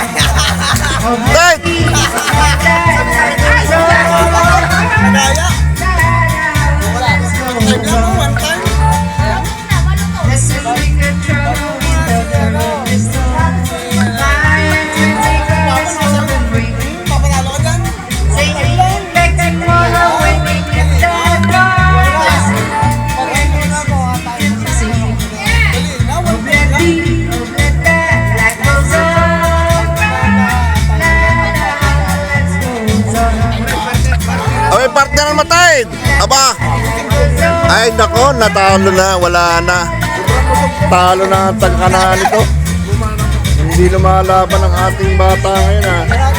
Right! Okay, partner ang matay. Aba. Ay, nako, natalo na. Wala na. Talo na ang tagkanahan ito. Hindi lumalaban ang ating bata ngayon, ha.